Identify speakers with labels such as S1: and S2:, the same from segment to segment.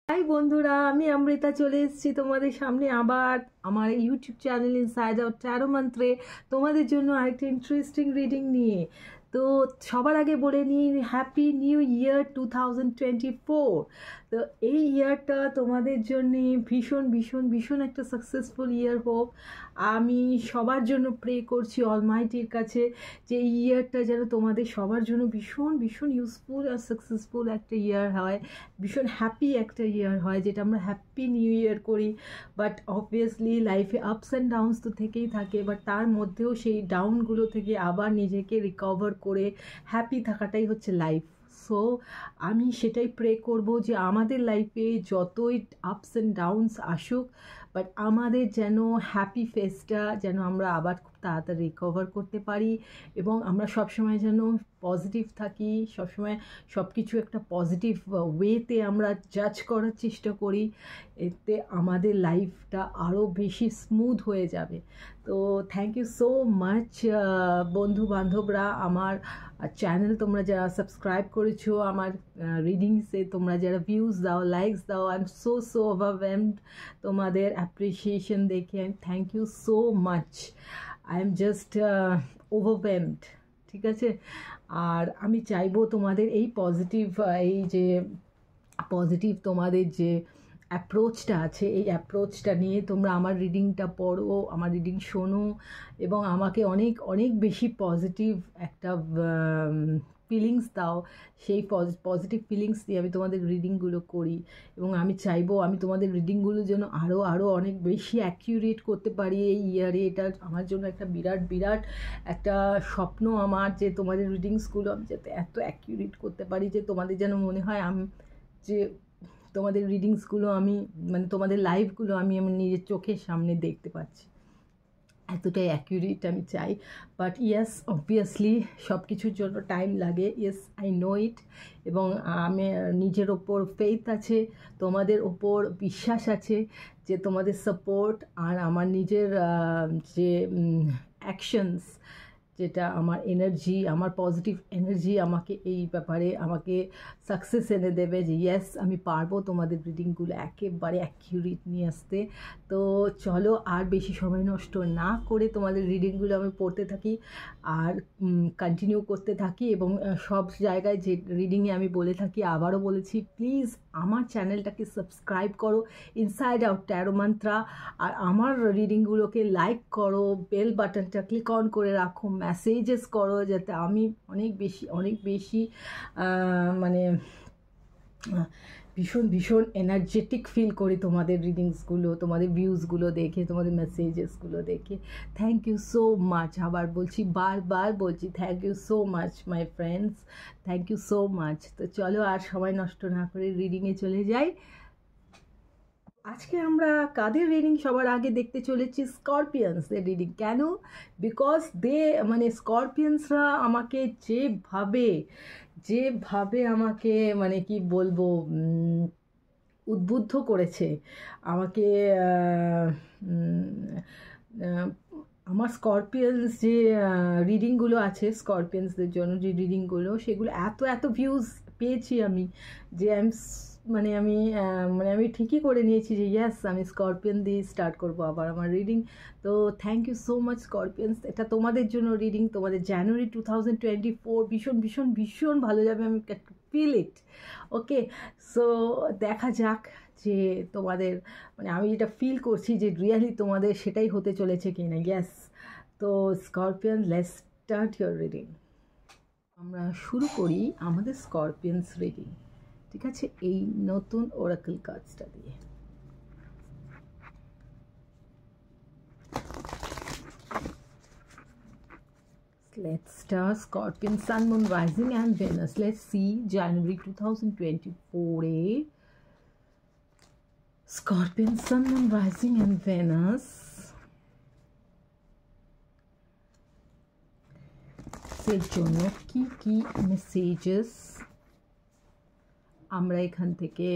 S1: High বন্ধুরা, আমি অমৃতা চলে এসেছি তোমাদের সামনে আবার আমার YouTube channel Inside Out taro মন্ত্রে তোমাদের জন্য আরেকটা ইন্টারেস্টিং রিডিং নিয়ে। তো সবার আগে বলে নিই, হ্যাপি নিউ ইয়ার 2024। তো এই ইয়ারটা তোমাদের জন্যে ভীষণ ভীষণ ভীষণ একটা সাকসেসফুল ইয়ার হোক। আমি সবার জন্য প্রে করছি অলমাইটির কাছে যে এই ইয়ারটা যেন তোমাদের সবার জন্য ভীষণ ভীষণ ইউজফুল আর সাকসেসফুল একটা ইয়ার হয়, ভীষণ হ্যাপি একটা ইয়ার হয়, যেটা আমরা হ্যাপি নিউ ইয়ার করি। বাট অবভিয়াসলি লাইফে আপস অ্যান্ড ডাউনস তো থেকেই থাকে, বাট তার মধ্যেও সেই ডাউনগুলো থেকে আবার নিজেকে রিকভার করে হ্যাপি থাকাটাই হচ্ছে লাইফ। সো আমি সেটাই প্রে করব যে আমাদের লাইফে যতই আপস অ্যান্ড ডাউনস আসুক, বাট আমাদের যেন হ্যাপি ফেসটা যেন আমরা আবার খুব তাড়াতাড়ি রিকভার করতে পারি, এবং আমরা সবসময় যেন পজিটিভ থাকি, সবসময় সব কিছু একটা পজিটিভ ওয়েতে আমরা জাজ করার চেষ্টা করি। এতে আমাদের লাইফটা আরও বেশি স্মুথ হয়ে যাবে। তো থ্যাংক ইউ সো মাচ বন্ধু বান্ধবরা, আমার চ্যানেল তোমরা যারা সাবস্ক্রাইব করেছো, আমার রিডিংসে তোমরা যারা ভিউজ দাও, লাইকস দাও, আই এম সো ওভারওয়েলমড তোমাদের অ্যাপ্রিসিয়েশন দেখে। Thank you so much, I am just overwhelmed. ঠিক আছে, আর আমি চাইবো তোমাদের এই পজিটিভ, এই যে পজিটিভ তোমাদের যে অ্যাপ্রোচটা আছে, এই অ্যাপ্রোচটা নিয়ে তোমরা আমার রিডিংটা পড়ো, আমার রিডিং শোনো, এবং আমাকে অনেক অনেক বেশি পজিটিভ একটা ফিলিংস দাও। সেই পজিটিভ ফিলিংস দিয়ে আমি তোমাদের রিডিংগুলো করি, এবং আমি চাইবো আমি তোমাদের রিডিংগুলো যেন আরও অনেক বেশি অ্যাকিউরেট করতে পারি এই ইয়ারে। এটা আমার জন্য একটা বিরাট বিরাট একটা স্বপ্ন আমার, যে তোমাদের রিডিংসগুলো আমি যাতে এত অ্যাকিউরেট করতে পারি যে তোমাদের যেন মনে হয় আমি যে তোমাদের রিডিংসগুলো আমি মানে তোমাদের লাইভগুলো আমি আমার নিজের চোখের সামনে দেখতে পাচ্ছি, এতটাই অ্যাকিউরেট আমি চাই। বাট ইয়েস, অবভিয়াসলি সব কিছুর জন্য টাইম লাগে, ইয়েস আই নো ইট। এবং আমি নিজের ওপর ফেইথ আছে, তোমাদের ওপর বিশ্বাস আছে, যে তোমাদের সাপোর্ট আর আমার নিজের যে অ্যাকশনস, যেটা আমার এনার্জি, আমার পজিটিভ এনার্জি আমাকে এই ব্যাপারে আমাকে সাকসেস এনে দেবে, যে ইয়েস আমি পারবো তোমাদের রিডিংগুলো একেবারে অ্যাকিউরেট নিয়ে আসতে। তো চলো আর বেশি সময় নষ্ট না করে তোমাদের রিডিংগুলো আমি পড়তে থাকি আর কন্টিনিউ করতে থাকি, এবং সব জায়গায় যে রিডিংয়ে আমি বলে থাকি, আবারও বলেছি, প্লিজ আমার চ্যানেলটাকে সাবস্ক্রাইব করো, ইনসাইড আউট ট্যারো মন্ত্রা, আর আমার রিডিংগুলোকে লাইক করো, বেল বাটনটা ক্লিক অন করে রাখো, মেসেজেস করো, যাতে আমি অনেক বেশি মানে ভীষণ ভীষণ এনার্জেটিক ফিল করি তোমাদের রিডিংসগুলো, তোমাদের ভিউজগুলো দেখে, তোমাদের মেসেজেসগুলো দেখে। থ্যাংক ইউ সো মাচ, আবার বলছি, বারবার বলছি, thank you so much my friends, thank you so much. তো চলো আর সময় নষ্ট না করে রিডিংয়ে চলে যাই। আজকে আমরা কাদের রিডিং সবার আগে দেখতে চলেছি? স্করপিয়ান্সদের রিডিং। কেন? বিকজ মানে স্করপিয়ান্সরা আমাকে যেভাবে আমাকে মানে কি বলবো উদ্বুদ্ধ করেছে আমাকে, আমার স্করপিয়ান্স যে রিডিংগুলো আছে, স্করপিয়ান্সদের জন্য যে রিডিংগুলো, সেগুলো এত ভিউজ পেয়েছি আমি, যে আমি ঠিকই করে নিয়েছি যে ইয়েস আমি স্করপিয়ান দিয়ে স্টার্ট করব আবার আমার রিডিং। তো থ্যাংক ইউ সো মাচ স্করপিয়ান্স, এটা তোমাদের জন্য রিডিং, তোমাদের জানুয়ারি 2024 ভীষণ ভীষণ ভীষণ ভালো যাবে, আমি ফিল ইট। ওকে, সো দেখা যাক যে তোমাদের মানে আমি যেটা ফিল করছি যে রিয়েলি তোমাদের সেটাই হতে চলেছে কি না। ইয়েস, তো scorpion, let's start your reading. আমরা শুরু করি আমাদের স্করপিয়ান্স রিডিং, ঠিক আছে, এই নতুন ওরাকল কার্ডসটা দিয়ে। Let's start Scorpion, Sun, Moon, Rising and Venus. Let's see January 2024. Scorpion, Sun, Moon, Rising and Venus. এর জন্য কি মেসেজেস আমরা এখান থেকে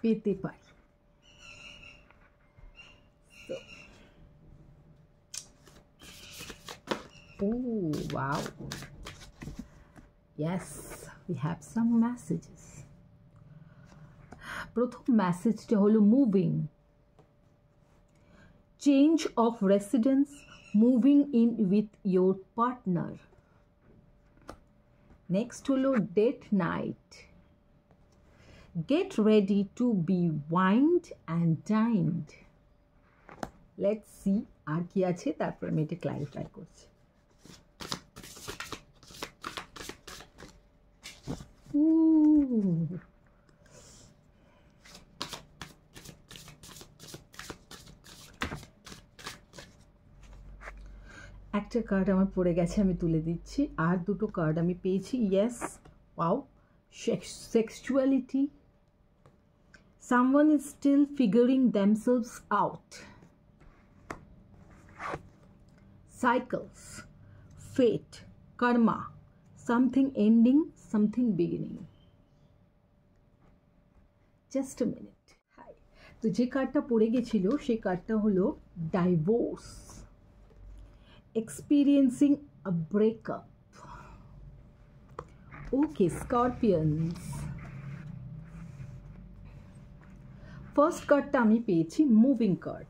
S1: পেতে পারি? Oh wow, yes, we have some messages. প্রথম মেসেজটা হলো moving, change of residence, moving in with your partner. Next হলো date night, get ready to be wined and dined. Let's see আর কি আছে, তারপর আমি এটা ক্লারিফাই করছি। একটা কার্ড আমার পড়ে গেছে, আমি তুলে দিচ্ছি। আর দুটো কার্ড আমি পেয়েছি। Yes, wow, sexuality, someone is still figuring themselves out, cycles, fate, karma, something ending, something beginning. Just a minute. Hi. তো যে কার্ডটা পড়ে গেছিল সেই কার্ডটা হলো divorce, experiencing a breakup. Okay, Scorpions. First কার্ডটা আমি পেয়েছি moving card,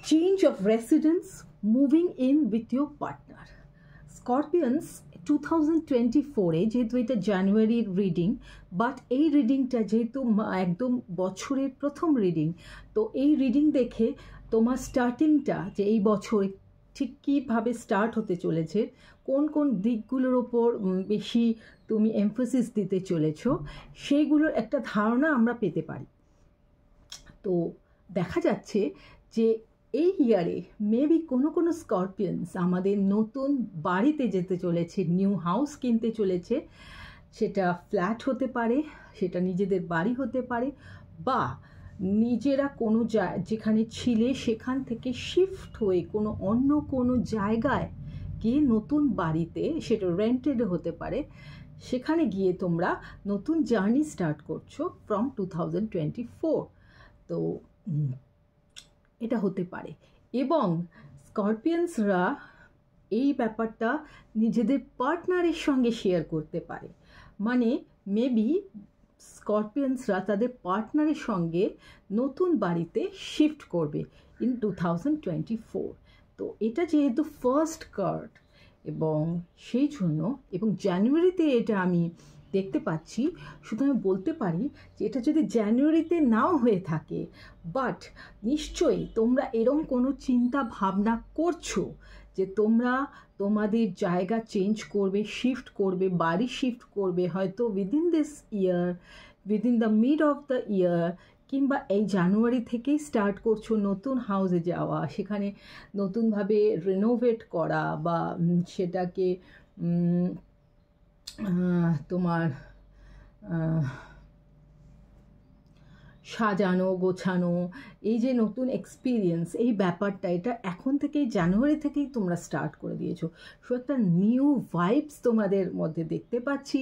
S1: change of residence, moving in with your partner. Scorpions 2024-এ, যেহেতু এটা জানুয়ারির রিডিং, বাট এই রিডিংটা যেহেতু একদম বছরের প্রথম রিডিং, তো এই রিডিং দেখে তোমার স্টার্টিংটা যে এই বছর ঠিক কীভাবে স্টার্ট হতে চলেছে, কোন কোন দিকগুলোর ওপর বেশি তুমি এমফোসিস দিতে চলেছো, সেইগুলোর একটা ধারণা আমরা পেতে পারি। তো দেখা যাচ্ছে যে এই ইয়ারে মেবি কোনো স্করপিয়ানস আমাদের নতুন বাড়িতে যেতে চলেছে, নিউ হাউস কিনতে চলেছে। সেটা ফ্ল্যাট হতে পারে, সেটা নিজেদের বাড়ি হতে পারে, বা নিজেরা কোনো যেখানে ছিলে সেখান থেকে শিফট হয়ে অন্য কোনো জায়গায় গিয়ে নতুন বাড়িতে, সেটা রেন্টেড হতে পারে, সেখানে গিয়ে তোমরা নতুন জার্নি স্টার্ট করছো ফ্রম 2024। তো এটা হতে পারে। এবং স্করপিয়ানসরা এই ব্যাপারটা নিজেদের পার্টনারের সঙ্গে শেয়ার করতে পারে। মানে মেবি স্করপিয়ানসরা তাদের পার্টনারের সঙ্গে নতুন বাড়িতে শিফট করবে ইন 2024। তো এটা যেহেতু ফার্স্ট কার্ড এবং সেই জন্য, এবং জানুয়ারিতে এটা আমি দেখতে পাচ্ছি, শুধু আমি বলতে পারি যে এটা যদি জানুয়ারিতে নাও হয়ে থাকে, বাট নিশ্চয়ই তোমরা এরকম কোনো চিন্তা ভাবনা করছো যে তোমরা তোমাদের জায়গা চেঞ্জ করবে, শিফট করবে, বাড়ি শিফট করবে, হয়তো within this year, within the mid of the year, কিংবা এই জানুয়ারি থেকেই স্টার্ট করছো নতুন হাউসে যাওয়া, সেখানে নতুনভাবে রেনোভেট করা, বা সেটাকে তোমার সাজানো গোছানো, এই যে নতুন এক্সপিরিয়েন্স, এই ব্যাপারটা এটা এখন থেকেই জানুয়ারি থেকেই তোমরা স্টার্ট করে দিয়েছো। সো একটা নিউ ভাইবস তোমাদের মধ্যে দেখতে পাচ্ছি।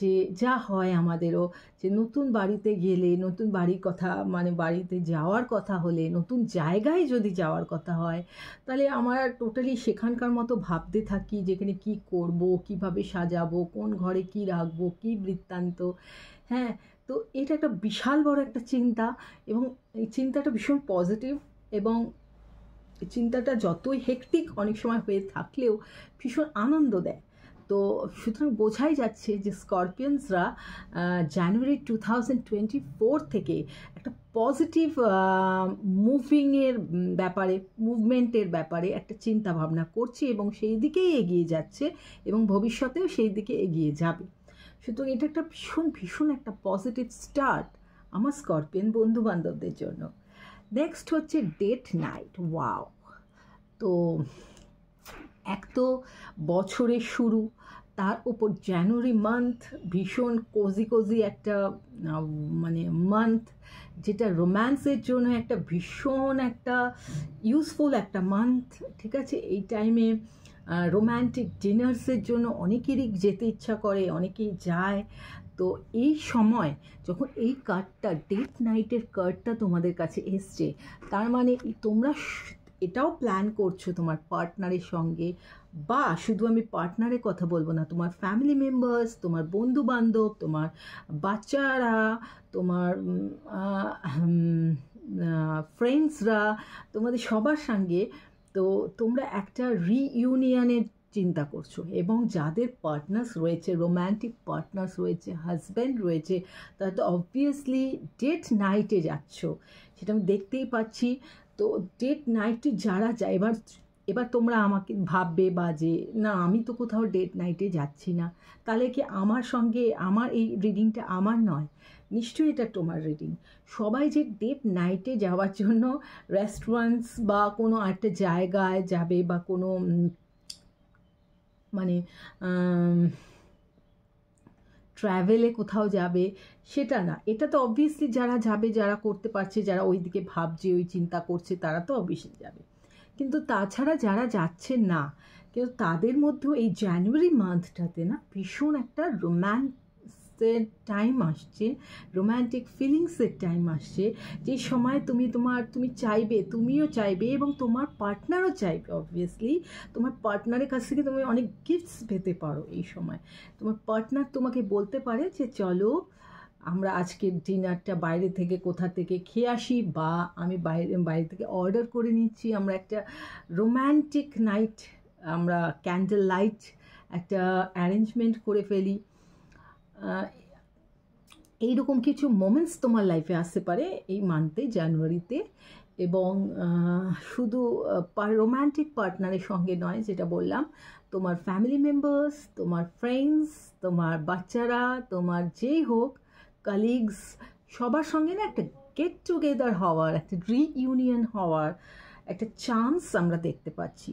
S1: যে যা হয় আমাদেরও, যে নতুন বাড়িতে গেলে, নতুন বাড়ির কথা, মানে বাড়িতে যাওয়ার কথা হলে, নতুন জায়গায় যদি যাওয়ার কথা হয়, তাহলে আমরা টোটালি সেখানকার মতো ভাবতে থাকি, যেখানে কি করব, কিভাবে সাজাবো, কোন ঘরে কি রাখবো, কি বৃত্তান্ত। হ্যাঁ, তো এটা একটা বিশাল বড় একটা চিন্তা, এবং এই চিন্তাটা ভীষণ পজিটিভ, এবং চিন্তাটা যতই হেক্টিক অনেক সময় হয়ে থাকলেও ভীষণ আনন্দ দেয়। তো সুতরাং বোঝাই যাচ্ছে যে স্করপিয়ানসরা জানুয়ারি 2024 থেকে একটা পজিটিভ মুভিংয়ের ব্যাপারে, মুভমেন্টের ব্যাপারে একটা চিন্তা ভাবনা করছে, এবং সেই দিকেই এগিয়ে যাচ্ছে, এবং ভবিষ্যতেও সেই দিকে এগিয়ে যাবে। সুতরাং এটা একটা ভীষণ একটা পজিটিভ স্টার্ট আমার স্করপিয়ান বন্ধুবান্ধবদের জন্য। নেক্সট হচ্ছে ডেট নাইট। ওয়াও! তো এক তো বছরের শুরু, তার উপর জানুয়ারি মান্থ ভীষণ কোজি একটা মানে মান্থ, যেটা রোম্যান্সের জন্য একটা ভীষণ একটা ইউজফুল একটা মান্থ। ঠিক আছে, এই টাইমে রোম্যান্টিক ডিনার্সের জন্য অনেকেরই যেতে ইচ্ছা করে, অনেকেই যায়। তো এই সময় যখন এই কার্ডটা, ডেট নাইটের কার্ডটা তোমাদের কাছে এসছে, তার মানে তোমরা এটাও প্ল্যান করছো তোমার পার্টনারের সঙ্গে, বা শুধু আমি পার্টনারের কথা বলবো না, তোমার ফ্যামিলি মেম্বার্স, তোমার বন্ধু বান্ধব, তোমার বাচ্চারা, তোমার ফ্রেন্ডসরা, তোমাদের সবার সঙ্গে, তো তোমরা একটা রিইউনিয়নের চিন্তা করছো। এবং যাদের পার্টনার্স রয়েছে, রোম্যান্টিক পার্টনার্স রয়েছে, হাজব্যান্ড রয়েছে, তারা তো অবভিয়াসলি ডেট নাইটে যাচ্ছ, সেটা আমি দেখতেই পাচ্ছি। তো ডেট নাইটে যারা যায়, এবার তোমরা আমাকে ভাববে বা যে না আমি তো কোথাও ডেট নাইটে যাচ্ছি না, তাহলে কি আমার সঙ্গে আমার এই রিডিংটা আমার নয়? নিশ্চয়ই এটা তোমার রিডিং। সবাই যে ডেট নাইটে যাওয়ার জন্য রেস্টুরেন্টস বা কোনো একটা জায়গায় যাবে বা কোনো মানে ট্র্যাভেলে কোথাও যাবে, সেটা না। এটা তো অবভিয়াসলি যারা যাবে, যারা করতে পারছে, যারা ওই দিকে ভাবছে, ওই চিন্তা করছে, তারা তো অবভিয়াসলি যাবে। কিন্তু তাছাড়া যারা যাচ্ছে না, কিন্তু তাদের মধ্যেও এই জানুয়ারি মান্থটাতে না ভীষণ একটা রোম্যান্সের টাইম আসছে, রোম্যান্টিক ফিলিংসের টাইম আসছে, যে সময় তুমি চাইবে, তুমিও চাইবে এবং তোমার পার্টনারও চাইবে। অবভিয়াসলি তোমার পার্টনারের কাছ থেকে তুমি অনেক গিফটস পেতে পারো এই সময়। তোমার পার্টনার তোমাকে বলতে পারে যে চলো আমরা আজকের ডিনারটা বাইরে থেকে কোথা থেকে খেয়ে আসি, বা আমি বাইরে থেকে অর্ডার করে নিচ্ছি, আমরা একটা রোম্যান্টিক নাইট, আমরা ক্যান্ডেল লাইট একটা অ্যারেঞ্জমেন্ট করে ফেলি। এইরকম কিছু মোমেন্টস তোমার লাইফে আসতে পারে এই মান্থে, জানুয়ারিতে। এবং শুধু রোম্যান্টিক পার্টনারের সঙ্গে নয়, যেটা বললাম, তোমার ফ্যামিলি মেম্বার্স, তোমার ফ্রেন্ডস, তোমার বাচ্চারা, তোমার যেই হোক, কালিগস, সবার সঙ্গে না একটা গেট টুগেদার হওয়ার, একটা রিইউনিয়ন হওয়ার একটা চান্স আমরা দেখতে পাচ্ছি।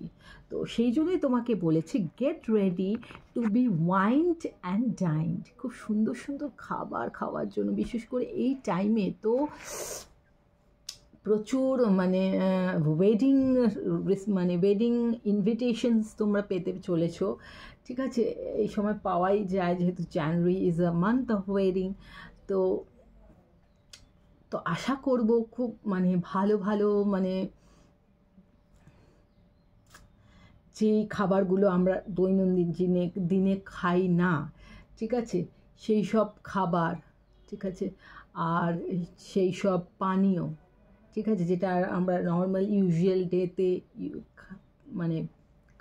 S1: তো সেই জন্যই তোমাকে বলেছি get ready to be wined and dined. খুব সুন্দর সুন্দর খাবার খাওয়ার জন্য, বিশেষ করে এই টাইমে তো প্রচুর ওয়েডিং ইনভিটেশনস তোমরা পেতে চলেছো। ঠিক আছে, এই সময় পাওয়াই যায়, যেহেতু January is a month of wedding. তো আশা করব খুব ভালো ভালো যে খাবারগুলো আমরা দৈনন্দিন দিনে খাই না, ঠিক আছে, সেই সব খাবার, ঠিক আছে, আর সেই সব পানীয়, ঠিক আছে, যেটা আমরা নর্মাল ইউজুয়াল ডেতে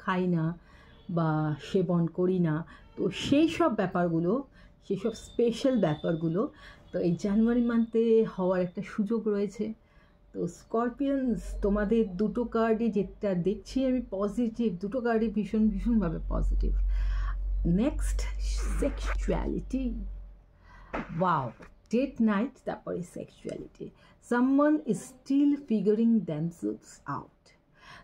S1: খাই না বা সেবন করি না, তো সেই সব ব্যাপারগুলো, সেই সব স্পেশাল ব্যাপারগুলো তো এই জানুয়ারি মান্থে হওয়ার একটা সুযোগ রয়েছে। তো স্করপিয়ানস, তোমাদের দুটো কার্ডই, যেটা দেখছি আমি পজিটিভ, দুটো কার্ডই ভীষণভাবে positive. Next, sexuality. Wow, date night, তারপরে sexuality. Someone is still figuring themselves out.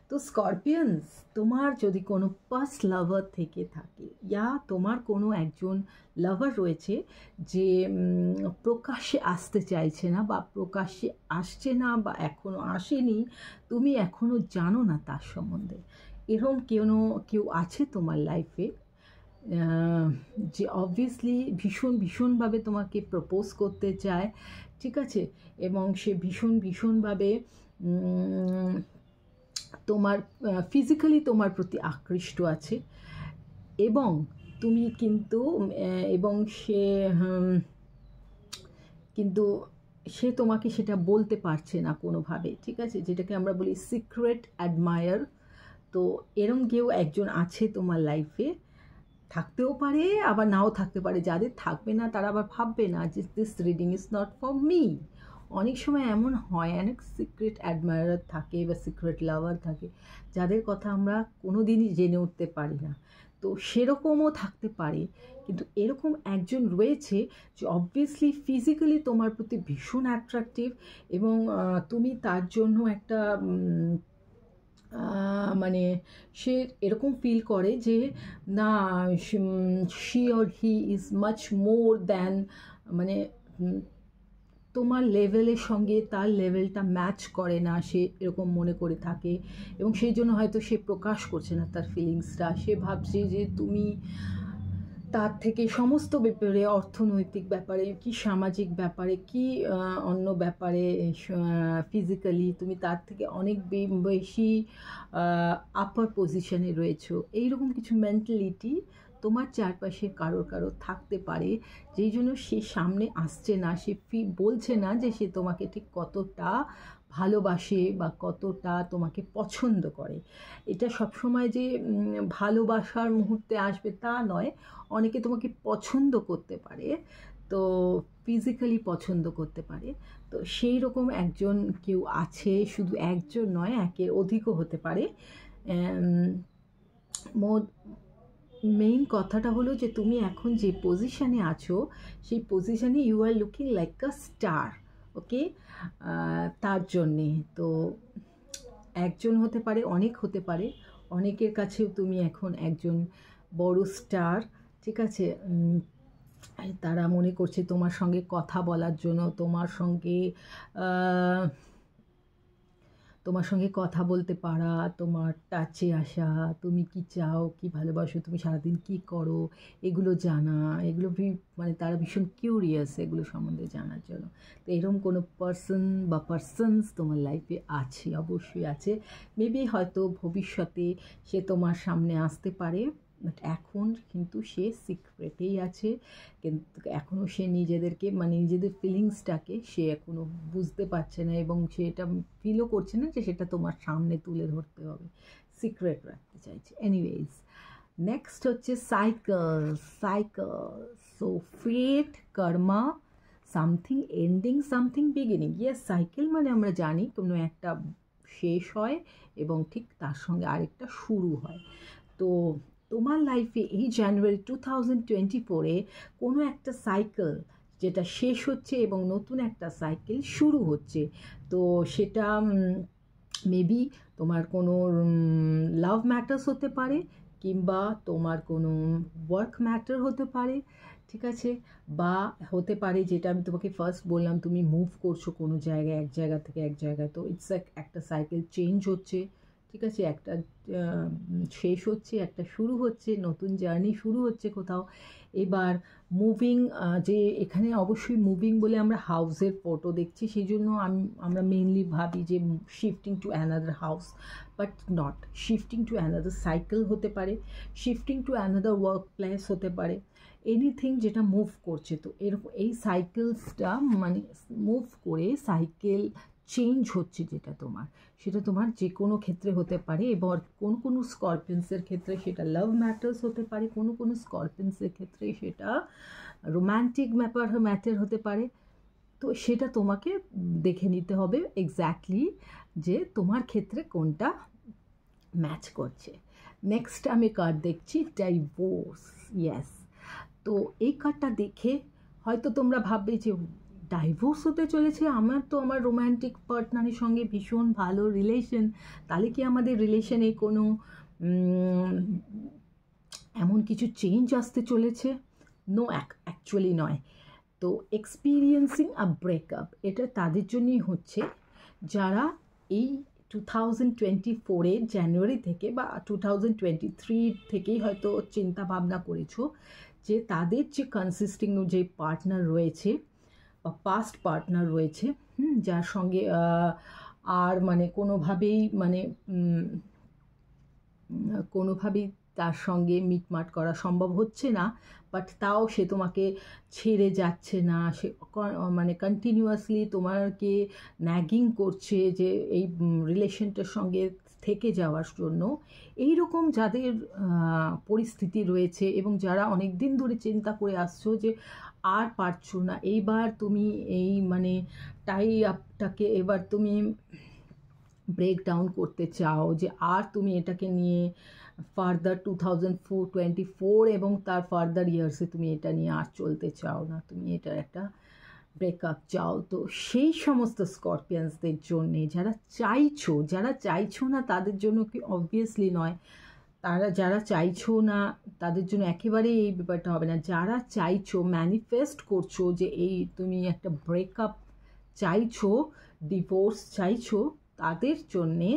S1: তো স্করপিয়ানস, তোমার যদি কোনো পাস্ট লাভার থেকে থাকে, ইয়া তোমার কোনো একজন লাভার রয়েছে যে প্রকাশ্যে আসতে চাইছে না, বা প্রকাশ্যে আসছে না, বা এখনও আসেনি, তুমি এখনও জানো না তার সম্বন্ধে, এরকম কেউ আছে তোমার লাইফে, যে অবভিয়াসলি ভীষণভাবে তোমাকে প্রপোজ করতে চায়, ঠিক আছে, এবং সে ভীষণভাবে তোমার ফিজিক্যালি তোমার প্রতি আকৃষ্ট আছে, এবং তুমি কিন্তু সে তোমাকে সেটা বলতে পারছে না কোনোভাবে, ঠিক আছে, যেটাকে আমরা বলি সিক্রেট অ্যাডমায়ার। তো এরম কেউ একজন আছে তোমার লাইফে, থাকতেও পারে আবার নাও থাকতে পারে। যাদের থাকবে না তারা আবার ভাববে না যে this reading is not for me. অনেক সময় এমন হয়, অনেক সিক্রেট অ্যাডমায়ার থাকে বা সিক্রেট লাভার থাকে, যাদের কথা আমরা কোনো দিনই জেনে উঠতে পারি না। তো সেরকমও থাকতে পারে, কিন্তু এরকম একজন রয়েছে যে অবভিয়াসলি ফিজিক্যালি তোমার প্রতি ভীষণ অ্যাট্রাকটিভ, এবং তুমি তার জন্য একটা সে এরকম ফিল করে যে না, she or he is much more than, তোমার লেভেলের সঙ্গে তার লেভেলটা ম্যাচ করে না, সে এরকম মনে করে থাকে, এবং সেই জন্য হয়তো সে প্রকাশ করছে না তার ফিলিংসটা। সে ভাবছে যে তার থেকে সমস্ত ব্যাপারে, অর্থনৈতিক ব্যাপারে কি, সামাজিক ব্যাপারে কি, অন্য ব্যাপারে, ফিজিক্যালি তুমি তার থেকে অনেক বেশি আপার পজিশনে রয়েছো, এইরকম কিছু মেন্টালিটি তোমার চারপাশে কারোর থাকতে পারে, যেই জন্য সে সামনে আসছে না, সে বলছে না যে সে তোমাকে ঠিক কতটা ভালোবাসে বা কতটা তোমাকে পছন্দ করে। এটা সবসময় যে ভালোবাসার মুহূর্তে আসবে তা নয়, অনেকে তোমাকে পছন্দ করতে পারে, তো ফিজিক্যালি পছন্দ করতে পারে। তো সেই রকম একজন কেউ আছে, শুধু একজন নয়, একের অধিকও হতে পারে। মেইন কথাটা হলো যে তুমি এখন যে পজিশানে আছো সেই পজিশানে you are looking like a star, okay. তার জন্যে তো একজন হতে পারে, অনেক হতে পারে, অনেকের কাছেও তুমি এখন একজন বড় স্টার, ঠিক আছে। তারা মনে করছে তোমার সঙ্গে কথা বলার জন্য, তোমার সঙ্গে কথা বলতে পারা, তোমার টাচে আসা, তুমি কি চাও, কি ভালোবাসো, তুমি সারাদিন কি করো, এগুলো জানা, এগুলো মানে তারা ভীষণ কিউরিয়াস এগুলো সম্বন্ধে জানার জন্য। তো এরকম কোনো পার্সন বা পার্সনস তোমার লাইফে আছে, অবশ্যই আছে। মেবি হয়তো ভবিষ্যতে সে তোমার সামনে আসতে পারে, বাট এখন কিন্তু সে সিক্রেটেই আছে, কিন্তু এখনও সে নিজেদেরকে মানে নিজেদের ফিলিংসটাকে সে এখনও বুঝতে পারছে না, এবং সে এটা ফিলও করছে না যে সেটা তোমার সামনে তুলে ধরতে হবে, সিক্রেট রাখতে চাইছে। এনিওয়েজ, নেক্সট হচ্ছে cycle. So fate, karma, something ending, something beginning. Yes, cycle মানে আমরা জানি কোনো একটা শেষ হয় এবং ঠিক তার সঙ্গে আরেকটা শুরু হয়। তো তোমার লাইফে এই জানুয়ারি 2024-এ কোনো একটা সাইকেল যেটা শেষ হচ্ছে এবং নতুন একটা সাইকেল শুরু হচ্ছে। তো সেটা মেবি তোমার কোনো লাভ ম্যাটার্স হতে পারে, কিংবা তোমার কোনো ওয়ার্ক ম্যাটার হতে পারে, ঠিক আছে। বা হতে পারে যেটা আমি তোমাকে ফার্স্ট বললাম, তুমি মুভ করছো কোনো জায়গায়, এক জায়গা থেকে এক জায়গায়, তো ইটস একটা সাইকেল চেঞ্জ হচ্ছে, ঠিক আছে। একটা শেষ হচ্ছে, একটা শুরু হচ্ছে, নতুন জার্নি শুরু হচ্ছে কোথাও। এবার মুভিং, যে এখানে অবশ্যই মুভিং বলে আমরা হাউসের ফটো দেখছি, সেই জন্য আমরা মেনলি ভাবি যে shifting to another house, but not. Shifting to another cycle হতে পারে, shifting to another work place হতে পারে, এনিথিং যেটা মুভ করছে। তো এরকম এই সাইকেলসটা মানে মুভ করে সাইকেল চেঞ্জ হচ্ছে, সেটা তোমার যে কোনো ক্ষেত্রে হতে পারে। এবার কোনো স্করপিয়ন্সের ক্ষেত্রে সেটা লাভ ম্যাটার্স হতে পারে, কোনো স্করপিয়ন্সের ক্ষেত্রে সেটা রোম্যান্টিক ম্যাটার হতে পারে। তো সেটা তোমাকে দেখে নিতে হবে এক্স্যাক্টলি যে তোমার ক্ষেত্রে কোনটা ম্যাচ করছে। নেক্সট আমি কার্ড দেখছি ডাইভোর্স। ইয়েস, তো এই কার্ডটা দেখে হয়তো তোমরা ভাববে যে ডাইভোর্স হতে চলেছে, আমার রোম্যান্টিক পার্টনারের সঙ্গে ভীষণ ভালো রিলেশন, তাহলে কি আমাদের রিলেশনে কোনো এমন কিছু চেঞ্জ আসতে চলেছে? নো, অ্যাকচুয়ালি নয়। তো এক্সপিরিয়েন্সিং আ ব্রেকআপ, এটা তাদের জন্যই হচ্ছে যারা এই 2024-এ জানুয়ারি থেকে বা 2023 থেকেই হয়তো চিন্তা ভাবনা করেছো যে তাদের যে কনসিস্টিং যে পার্টনার রয়েছে বা পাস্ট পার্টনার রয়েছে, যার সঙ্গে আর মানে কোনোভাবেই তার সঙ্গে মিটমাট করা সম্ভব হচ্ছে না, বাট তাও সে তোমাকে ছেড়ে যাচ্ছে না, সে মানে কন্টিনিউয়াসলি তোমাকে ন্যাগিং করছে যে এই রিলেশনটার সঙ্গে থেকে যাওয়ার জন্য। এই রকম যাদের পরিস্থিতি রয়েছে এবং যারা অনেক দিন ধরে চিন্তা করে আসছো যে আর পারছো না, এইবার তুমি এই মানে টাই আপটাকে এবার তুমি ব্রেক ডাউন করতে চাও, যে আর তুমি এটাকে নিয়ে ফার্দার 2024 এবং তার ফার্দার ইয়ার্সে তুমি এটা নিয়ে আর চলতে চাও না, তুমি এটার একটা ব্রেকআপ চাও। তো সেই সমস্ত স্করপিয়ান্সদের জন্যে যারা চাইছো না তাদের জন্য কি অবভিয়াসলি নয়, যারা চাইছো না তাদের জন্য একেবারেই এই ব্যাপারটা হবে না। যারা চাইছো, ম্যানিফেস্ট করছো যে এই তুমি একটা ব্রেকআপ চাইছো, ডিভোর্স চাইছো, তাদের জন্যে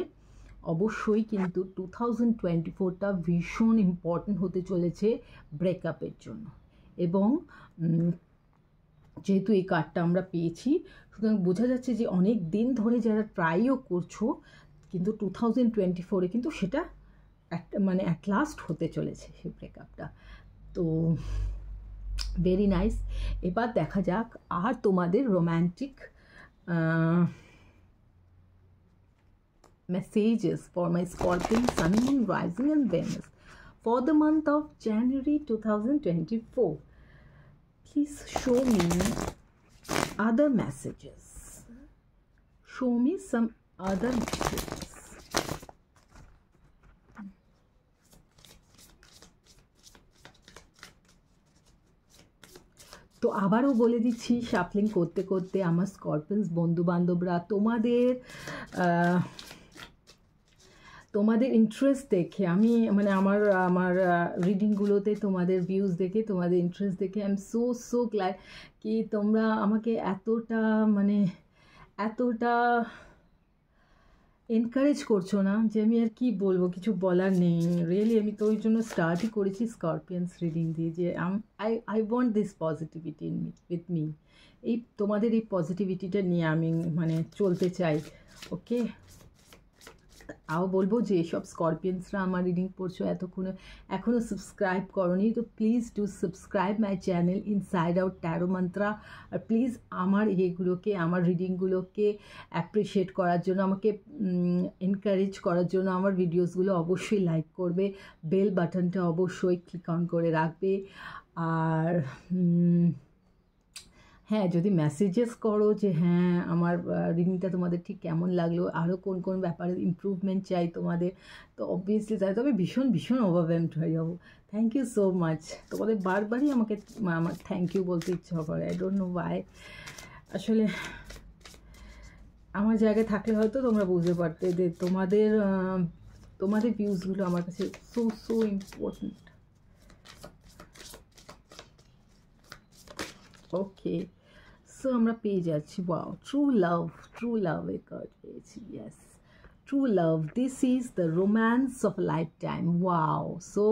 S1: অবশ্যই কিন্তু 2024টা ভীষণ ইম্পর্ট্যান্ট হতে চলেছে ব্রেকআপের জন্য। এবং যেহেতু এই কার্ডটা আমরা পেয়েছি, সুতরাং বোঝা যাচ্ছে যে অনেক দিন ধরে যারা ট্রাইও করছো, কিন্তু 2024-এ কিন্তু সেটা মানে অ্যাট লাস্ট হতে চলেছে সেই ব্রেকআপটা। তো ভেরি নাইস। এবার দেখা যাক আর তোমাদের romantic messages for my Scorpion, Sun, Moon, Rising and Venus for the month of January 2024. Please show me other messages. Show me some other messages. তো আবারও বলে দিচ্ছি, শাফলিং করতে করতে আমার স্করপিয়ন্স বন্ধু বান্ধবরা তোমাদের ইন্টারেস্ট দেখে আমি মানে আমার রিডিংগুলোতে তোমাদের ভিউজ দেখে, তোমাদের ইন্টারেস্ট দেখে আই এম সো গ্ল্যাড কি তোমরা আমাকে এতটা এনকারেজ করছো না যে আমি আর কি বলবো, কিছু বলার নেই রিয়েলি। আমি তো ওই জন্য স্টার্টই করেছি স্করপিয়ন্স রিডিং দিয়ে, যে I want this positivity with me. এই তোমাদের এই পজিটিভিটিটা নিয়ে আমি মানে চলতে চাই। ওকে, আও বলবো যে সব স্করপিয়ন্সরা আমার রিডিং পড়ছো, এখনও সাবস্ক্রাইব করনি, তো please do subscribe my channel Inside Out Tarot Mantra. আর প্লিজ আমার আমার রিডিংগুলোকে অ্যাপ্রিসিয়েট করার জন্য, আমাকে এনকারেজ করার জন্য আমার ভিডিওসগুলো অবশ্যই লাইক করবে, বেল বাটনটা অবশ্যই ক্লিক অন করে রাখবে। আর হ্যাঁ, যদি মেসেজেস করো যে হ্যাঁ আমার রিডিংটা তোমাদের ঠিক কেমন লাগলো, আরও কোন ব্যাপারে ইমপ্রুভমেন্ট চাই তোমাদের, তো অবভিয়াসলি তাই, তবে ভীষণ ওভারওয়েলমড হয়ে যাবো। Thank you so much. তোমাদের বারবারই আমার থ্যাংক ইউ বলতে ইচ্ছা করে, আই ডোন্ট নো ওয়াই। আসলে আমার জায়গায় থাকলে হয়তো তোমরা বুঝতে পারতে যে তোমাদের ভিউজগুলো আমার কাছে সো ইম্পর্টেন্ট। ওকে, সো আমরা পেয়ে যাচ্ছি ওয়াও, ট্রু লাভ এর কার্ড পেয়েছি। Yes, true love, this is the romance of lifetime. Wow, so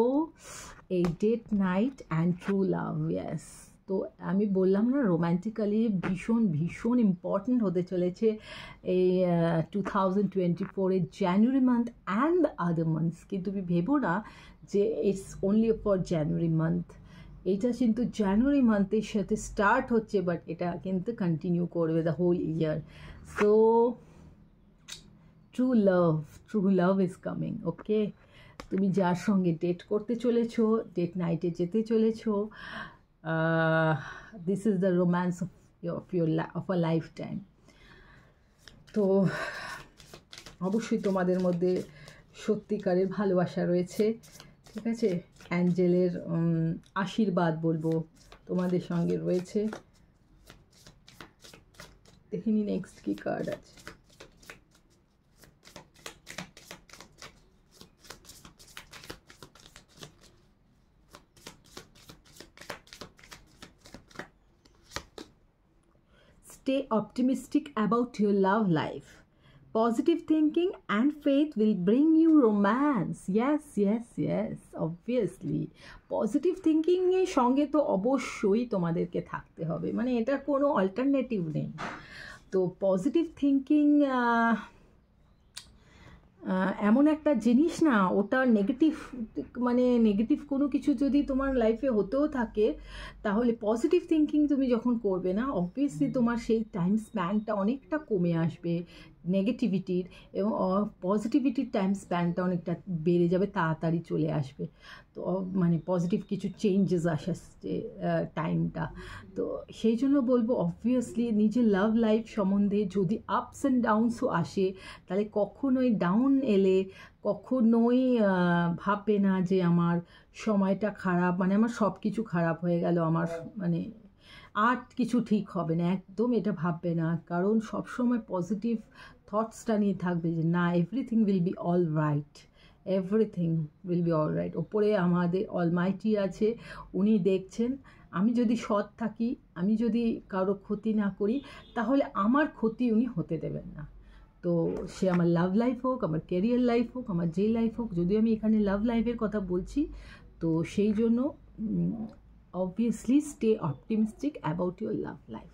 S1: এই date night and true love. Yes, তো আমি বললাম না রোম্যান্টিক্যালি ভীষণ ইম্পর্ট্যান্ট হতে চলেছে এই 2024-এর জানুয়ারি মান্থ অ্যান্ড আদার মান্থস। কিন্তু তুমি ভেবো না যে it's only for January month, এইটা কিন্তু জানুয়ারি মান্থের সাথে স্টার্ট হচ্ছে, বাট এটা কিন্তু কন্টিনিউ করবে the whole year. So true love is coming. Okay, তুমি যার সঙ্গে ডেট করতে চলেছো, ডেট নাইটে যেতে চলেছো, this is the romance of a life time. তো অবশ্যই তোমাদের মধ্যে সত্যিকারের ভালোবাসা রয়েছে, ঠিক আছে? অ্যাঞ্জেলের আশীর্বাদ বলবো তোমাদের সঙ্গে রয়েছে। দেখিনি নেক্সট কি কার্ড আছে। Stay optimistic about your love life. Positive thinking and faith will bring you romance. Yes, obviously. Positive থিঙ্কিংয়ের সঙ্গে তো অবশ্যই তোমাদেরকে থাকতে হবে, মানে এটার কোনো অল্টারনেটিভ নেই। তো পজিটিভ থিঙ্কিং এমন একটা জিনিস না, ওটা নেগেটিভ কোনো কিছু যদি তোমার লাইফে হতেও থাকে, তাহলে পজিটিভ থিঙ্কিং তুমি যখন করবে না, অবভিয়াসলি তোমার সেই টাইম স্প্যানটা অনেকটা কমে আসবে নেগেটিভিটির, এবং পজিটিভিটির টাইম স্প্যানটা অনেকটা বেড়ে যাবে, তাড়াতাড়ি চলে আসবে। তো মানে পজিটিভ কিছু চেঞ্জেস আসছে টাইমটা। তো সেই জন্য বলবো অবভিয়াসলি নিজের লাভ লাইফ সম্বন্ধে যদি আপস অ্যান্ড ডাউনসও আসে, তাহলে কখনোই ডাউন এলে কখনোই ভাববে না যে আমার সময়টা খারাপ, মানে আমার সব কিছু খারাপ হয়ে গেল, আমার মানে আর কিছু ঠিক হবে না, একদম এটা ভাববে না। কারণ সবসময় পজিটিভ থটসটা নিয়ে থাকবে যে না, everything will be all right, ওপরে আমাদের অলমাইটি আছে, উনি দেখছেন। আমি যদি সৎ থাকি, আমি যদি কারো ক্ষতি না করি, তাহলে আমার ক্ষতি উনি হতে দেবেন না। তো সে আমার লাভ লাইফ হোক, আমার ক্যারিয়ার লাইফ হোক, আমার যে লাইফ হোক, যদিও আমি এখানে লাভ লাইফের কথা বলছি, তো সেই জন্য obviously stay optimistic about your love life.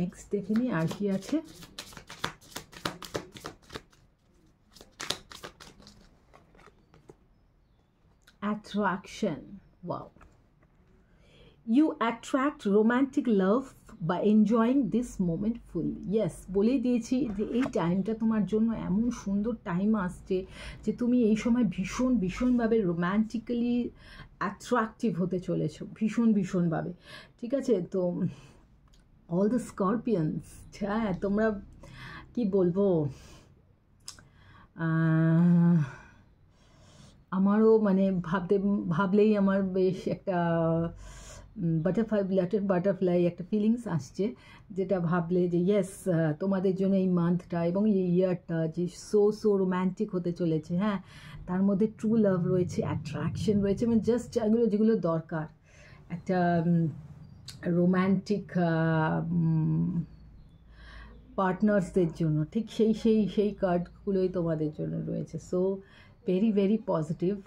S1: Next দেখে নিই আর কি আছে। Attraction. Wow. You attract romantic love by enjoying this moment fully. Yes, বলেই দিয়েছি যে এই টাইমটা তোমার জন্য এমন সুন্দর টাইম আসছে যে তুমি এই সময় ভীষণভাবে রোম্যান্টিক্যালি অ্যাট্রাকটিভ হতে চলেছো, ভীষণভাবে। ঠিক আছে, তো অল দ্য স্করপিয়ানস, হ্যাঁ তোমরা কি বলবো, আমারও মানে ভাবলেই আমার বেশ একটা বাটারফ্লাই একটা ফিলিংস আসছে, যেটা ভাবলে যে ইয়েস তোমাদের জন্য এই মান্থটা এবং এই ইয়ারটা যে সো রোম্যান্টিক হতে চলেছে। হ্যাঁ, তার মধ্যে ট্রু লাভ রয়েছে, অ্যাট্রাকশন রয়েছে, মানে জাস্ট যেগুলো দরকার একটা রোম্যান্টিক পার্টনার্সদের জন্য, ঠিক সেই কার্ডগুলোই তোমাদের জন্য রয়েছে। So very positive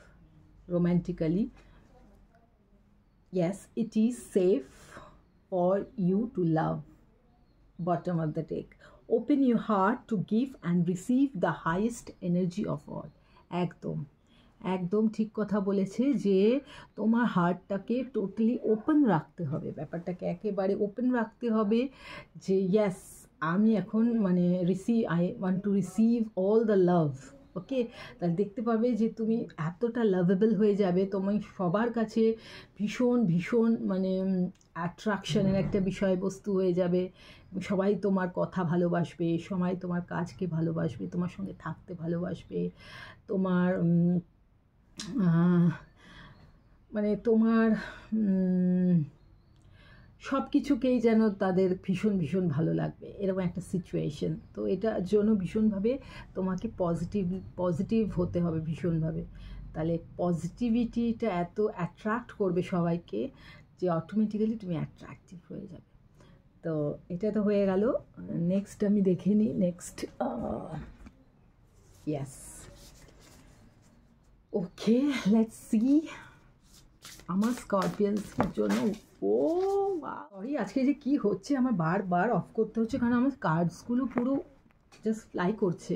S1: romantically. Yes, it is safe for you to love. Bottom of the deck. Open your heart to give and receive the highest energy of all. একদম ঠিক কথা বলেছে যে তোমার হার্টটাকে টোটালি ওপেন রাখতে হবে, ব্যাপারটাকে একেবারে ওপেন রাখতে হবে যে ইয়েস আমি এখন মানে I want to receive all the love. Okay, তাহলে দেখতে পাবে যে তুমি এতটা লাভেবল হয়ে যাবে, তুমি সবার কাছে ভীষণ মানে অ্যাট্রাকশনের একটা বিষয়বস্তু হয়ে যাবে। সবাই তোমার কথা ভালোবাসবে, সবাই তোমার কাজকে ভালোবাসবে, তোমার সঙ্গে থাকতে ভালোবাসবে, তোমার মানে তোমার সব কিছুকেই যেন তাদের ভীষণ ভালো লাগবে, এরকম একটা সিচুয়েশন। তো এটার জন্য ভীষণভাবে তোমাকে পজিটিভ হতে হবে ভীষণভাবে, তাহলে পজিটিভিটিটা এত অ্যাট্রাক্ট করবে সবাইকে যে অটোমেটিক্যালি তুমি অ্যাট্রাকটিভ হয়ে যাবে। তো এটা তো হয়ে গেল। নেক্সট আমি দেখে নিই। Next yes, okay, let's see আমার স্করপিয়ানসের জন্য। সরি, আজকে যে কি হচ্ছে আমার বারবার অফ করতে হচ্ছে, কারণ আমার কার্ডসগুলো পুরো জাস্ট ফ্লাই করছে।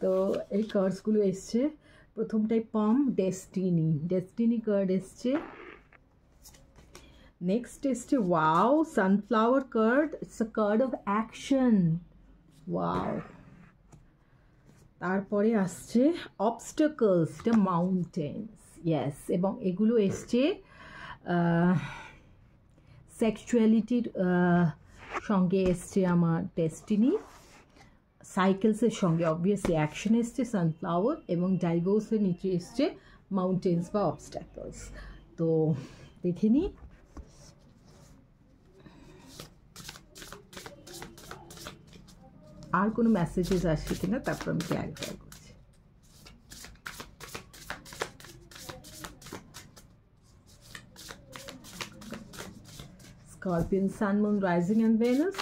S1: তো এই কার্ডসগুলো এসছে, প্রথমটাই পাম ডেস্টিনি কার্ড এসছে। নেক্সট এসছে wow sunflower card, it's a card of action. Wow, তারপরে আসছে অবস্টাকলস, দ্য মাউন্টেন্স। ইয়েস, এবং এগুলো এসছে সেক্সুয়ালিটির সঙ্গে এসছে আমার ডেস্টিনি, সাইকেলসের সঙ্গে অবভিয়াসলি অ্যাকশন এসছে সানফ্লাওয়ার, এবং ডাইভোর্সের নিচে এসছে মাউন্টেন্স বা অবস্ট্যাকলস। তো দেখে নিই আর কোনো মেসেজেস আসছে কিনা, তারপর আমি ক্ল্যারিফাই করছি। Scorpion, Sun, Moon, Rising and Venus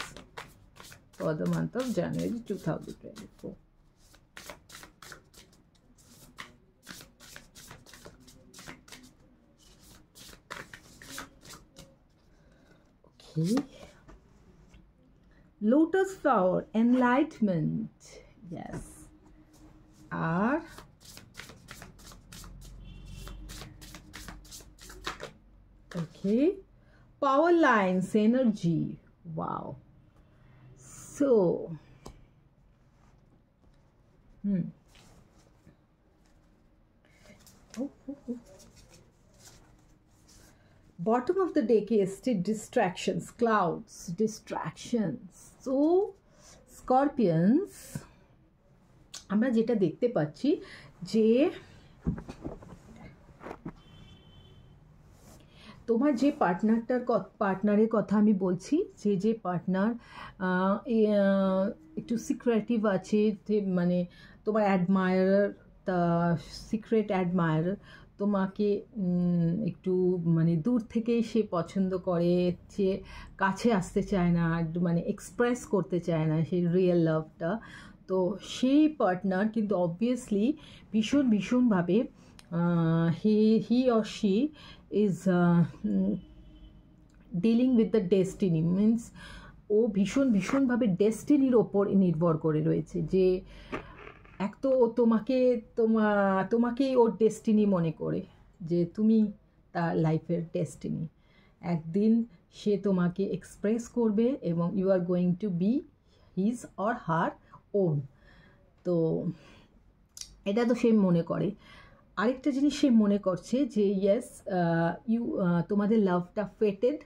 S1: for the month of January 2024. Okay. Lotus flower, enlightenment. Yes. R. Okay. Power lines, energy. Wow. So bottom of the deck is distractions, clouds, distractions. So Scorpions, আমরা যেটা দেখতে পাচ্ছি যে তোমার যে পার্টনারের কথা আমি বলছি, যে পার্টনার একটু সিক্রেটিভ আছে, মানে তোমার অ্যাডমায়ারার, তা সিক্রেট অ্যাডমায়ারার, তোমাকে একটু মানে দূর থেকেই সে পছন্দ করে, সে কাছে আসতে চায় না, মানে এক্সপ্রেস করতে চায় না সেই রিয়েল লাভটা। তো সেই পার্টনার কিন্তু অবভিয়াসলি ভীষণভাবে he or she is dealing with the destiny, means ও ভীষণভাবে ডেস্টিনির ওপর নির্ভর করে রয়েছে, যে এক তো ও তোমাকেই ওর ডেস্টিনি মনে করে, যে তুমি তার লাইফের ডেস্টিনি। একদিন সে তোমাকে এক্সপ্রেস করবে এবং you are going to be his or her own. তো এটা তো সে মনে করে। আরেকটা জিনিস সে মনে করছে যে ইয়েস তোমাদের লাভটা ফেটেড,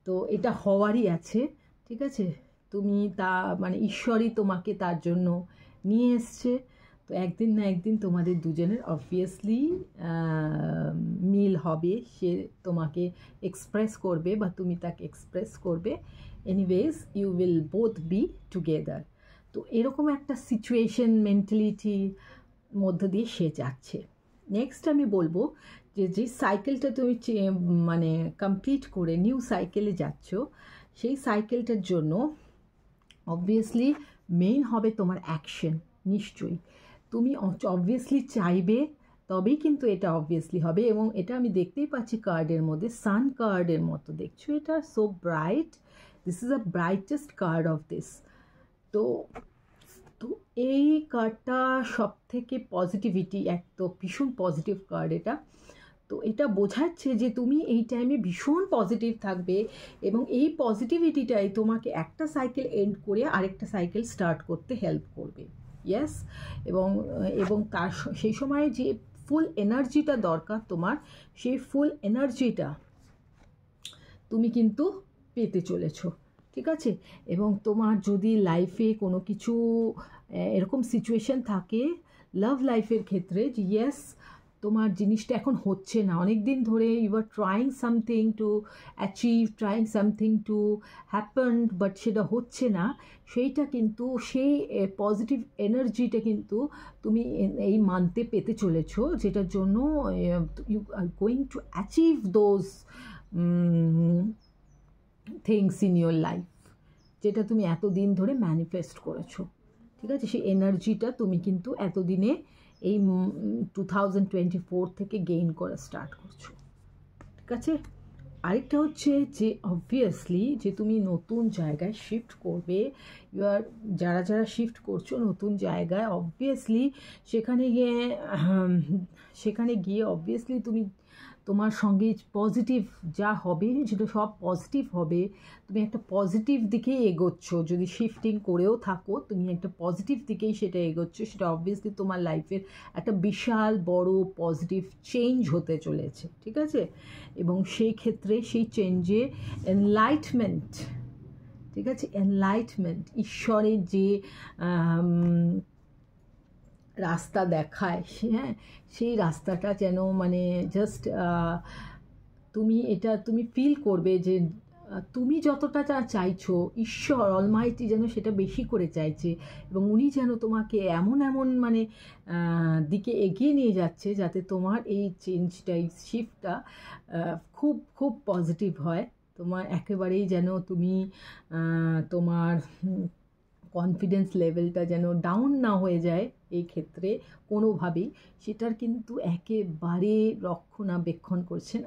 S1: তো এটা হওয়ারই আছে, ঠিক আছে, তুমি তা মানে ঈশ্বরই তোমাকে তার জন্য নিয়ে এসছে। তো একদিন না একদিন তোমাদের দুজনের অবভিয়াসলি মিল হবে, সে তোমাকে এক্সপ্রেস করবে বা তুমি তাকে এক্সপ্রেস করবে, anyways you will both be together. তো এরকম একটা সিচুয়েশন মেন্টালিটি মধ্য দিয়ে সে যাচ্ছে। নেক্সট আমি বলবো যে সাইকেলটা তুমি মানে কমপ্লিট করে নিউ সাইকেলে যাচ্ছ, সেই সাইকেলটার জন্য অবভিয়াসলি মেইন হবে তোমার অ্যাকশন। নিশ্চয়ই তুমি অবভিয়াসলি চাইবে, তবেই কিন্তু এটা অবভিয়াসলি হবে। এবং এটা আমি দেখতেই পাচ্ছি কার্ডের মধ্যে, সান কার্ডের মতো দেখছো, এটা so bright, this is a brightest card of this. তো এই কার্ডটা সব থেকে পজিটিভিটি, এক তো ভীষণ পজিটিভ কার্ড এটা। তো এটা বোঝাচ্ছে যে তুমি এই টাইমে ভীষণ পজিটিভ থাকবে এবং এই পজিটিভিটিটাই তোমাকে একটা সাইকেল এন্ড করে আরেকটা সাইকেল স্টার্ট করতে হেল্প করবে। ইয়েস, এবং তার সেই সময় যে ফুল এনার্জিটা দরকার তোমার, সেই ফুল এনার্জিটা তুমি কিন্তু পেতে চলেছো, ঠিক আছে। এবং তোমার যদি লাইফে কোনো কিছু এরকম সিচুয়েশন থাকে লাভ লাইফের ক্ষেত্রে, যে ইয়েস তোমার জিনিসটা এখন হচ্ছে না, অনেক দিন ধরে you are trying something to achieve, trying something to happen, but সেটা হচ্ছে না, সেইটা কিন্তু সেই পজিটিভ এনার্জিটা কিন্তু তুমি এই মানতে পেতে চলেছো, যেটার জন্য you are going to achieve those things in your life, যেটা তুমি এতদিন ধরে ম্যানিফেস্ট করেছো, ঠিক আছে। সেই এনার্জিটা তুমি কিন্তু এতদিনে এই 2024 থেকে গেইন করা স্টার্ট করছো, ঠিক আছে। আরেকটা হচ্ছে যে অবভিয়াসলি যে তুমি নতুন জায়গায় শিফট করবে, যারা শিফট করছো নতুন জায়গায়, অবভিয়াসলি সেখানে গিয়ে অবভিয়াসলি তুমি তোমার সঙ্গে পজিটিভ যা হবে সেটা সব পজিটিভ হবে। তুমি একটা পজিটিভ দিকেই এগোচ্ছ, যদি শিফটিং করেও থাকো তুমি একটা পজিটিভ দিকেই সেটা এগোচ্ছ, সেটা অবভিয়াসলি তোমার লাইফের একটা বিশাল বড় পজিটিভ চেঞ্জ হতে চলেছে, ঠিক আছে। এবং সেই ক্ষেত্রে সেই চেঞ্জে এনলাইটমেন্ট, ঠিক আছে, এনলাইটমেন্ট, ঈশ্বরের যে রাস্তা দেখায়, হ্যাঁ, সেই রাস্তাটা যেন মানে জাস্ট তুমি ফিল করবে যে তুমি যতটা যা চাইছো, ঈশ্বর অলমাইটি যেন সেটা বেশি করে চাইছে, এবং উনি যেন তোমাকে এমন মানে দিকে এগিয়ে নিয়ে যাচ্ছে যাতে তোমার এই চেঞ্জটা, এই শিফটটা খুব পজিটিভ হয়। তোমার একেবারেই যেন তুমি তোমার কনফিডেন্স লেভেলটা যেন ডাউন না হয়ে যায় এই ক্ষেত্রে কোনোভাবেই, সেটার কিন্তু একেবারে রক্ষণাবেক্ষণ করছেন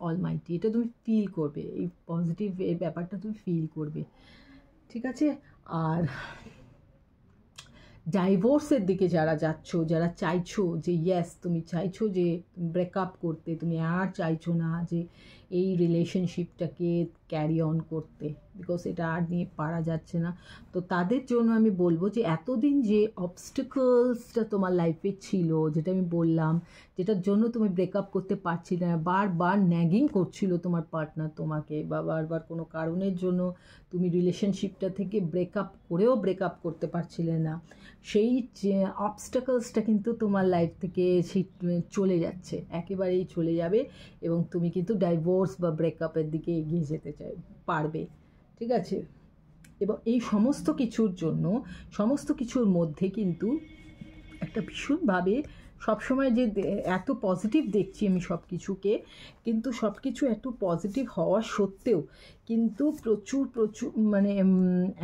S1: অলমাইটি। এটা তুমি ফিল করবে, এই পজিটিভ এই ব্যাপারটা তুমি ফিল করবে, ঠিক আছে। আর ডাইভোর্সের দিকে যারা যাচ্ছ, যারা চাইছো যে ইয়েস তুমি চাইছো যে ব্রেকআপ করতে, তুমি আর চাইছো না যে এই রিলেশনশিপটাকে ক্যারি অন করতে, বিকজ এটা আর নিয়ে পারা যাচ্ছে না, তো তাদের জন্য আমি বলবো যে এতদিন যে অবস্টাকলসটা তোমার লাইফে ছিল, যেটা আমি বললাম, যেটার জন্য তুমি ব্রেকআপ করতে পারছিলে না, বারবার ন্যাগিং করছিল তোমার পার্টনার তোমাকে, বা বারবার কোনো কারণের জন্য তুমি রিলেশনশিপটা থেকে ব্রেকআপ করতে পারছিলে না, সেই অবস্টাকলসটা কিন্তু তোমার লাইফ থেকে চলে যাচ্ছে, একেবারেই চলে যাবে, এবং তুমি কিন্তু ডাইভোর্স বা ব্রেকআপের দিকে এগিয়ে যেতে পারবে, ঠিক আছে। এবং এই সমস্ত কিছুর মধ্যে কিন্তু একটা ভীষণভাবে সবসময় যে এত পজিটিভ দেখছি আমি সব কিছুকে, কিন্তু সব কিছু এত পজিটিভ হওয়া সত্ত্বেও কিন্তু প্রচুর প্রচুর মানে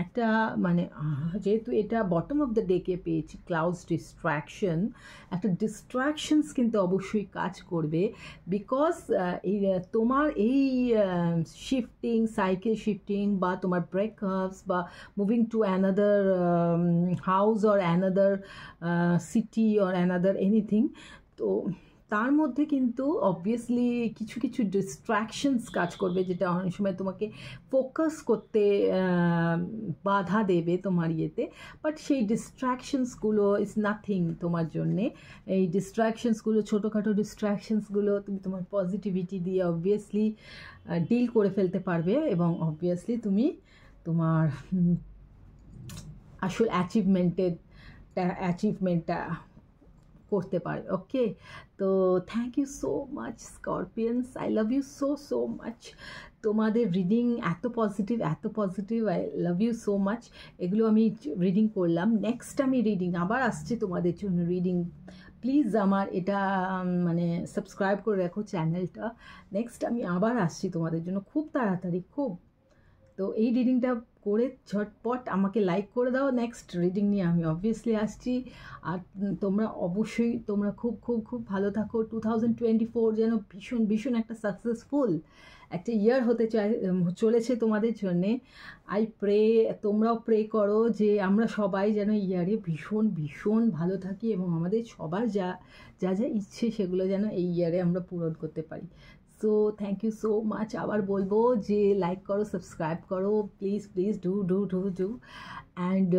S1: একটা মানে যেহেতু এটা বটম অফ দ্য ডেকে পেয়েছি ক্লাউডস ডিস্ট্র্যাকশন, একটা ডিস্ট্র্যাকশনস কিন্তু অবশ্যই কাজ করবে। বিকজ এই তোমার এই শিফটিং, সাইকেল শিফটিং বা তোমার ব্রেকআপস বা moving to another house or another city or another anything, তো তার মধ্যে কিন্তু অবভিয়াসলি কিছু কিছু ডিস্ট্র্যাকশনস কাজ করবে, যেটা অনেক সময় তোমাকে ফোকাস করতে বাধা দেবে তোমার ইয়েতে। বাট সেই ডিস্ট্র্যাকশনসগুলো ইজ নাথিং তোমার জন্যে। এই ডিস্ট্র্যাকশনসগুলো, ছোটোখাটো ডিস্ট্র্যাকশনসগুলো তুমি তোমার পজিটিভিটি দিয়ে অবভিয়াসলি ডিল করে ফেলতে পারবে, এবং অবভিয়াসলি তুমি তোমার আসল অ্যাচিভমেন্টটা করতে পারবে। ওকে, তো thank you so much Scorpions, I love you so so much. তোমাদের রিডিং এত positive, I love you so much. এগুলো আমি রিডিং করলাম। নেক্সট আমি রিডিং আবার আসছি তোমাদের জন্য রিডিং। প্লিজ আমার এটা মানে সাবস্ক্রাইব করে রাখো চ্যানেলটা। নেক্সট আমি আবার আসছি তোমাদের জন্য খুব তাড়াতাড়ি, খুব। তো এই রিডিংটা করে ঝটপট আমাকে লাইক করে দাও। নেক্সট রিডিং নিয়ে আমি অবভিয়াসলি আসছি। আর তোমরা অবশ্যই তোমরা খুব খুব খুব ভালো থাকো। 2024 যেন ভীষণ ভীষণ একটা সাকসেসফুল একটা ইয়ার হতে চলেছে তোমাদের জন্যে। আই প্রে, তোমরাও প্রে করো যে আমরা সবাই যেন ইয়ারে ভীষণ ভীষণ ভালো থাকি, এবং আমাদের সবার যা যা যা ইচ্ছে সেগুলো যেন এই ইয়ারে আমরা পূরণ করতে পারি। So thank you so much. আবার বলবো যে লাইক করো, সাবস্ক্রাইব করো, please please do do do do and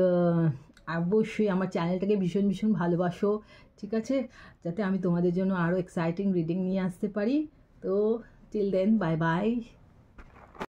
S1: অবশ্যই আমার চ্যানেলটাকে ভীষণ ভীষণ ভালোবাসো, ঠিক আছে, যাতে আমি তোমাদের জন্য আরও এক্সাইটিং রিডিং নিয়ে আসতে পারি। তো টিল দেন, বাই বাই।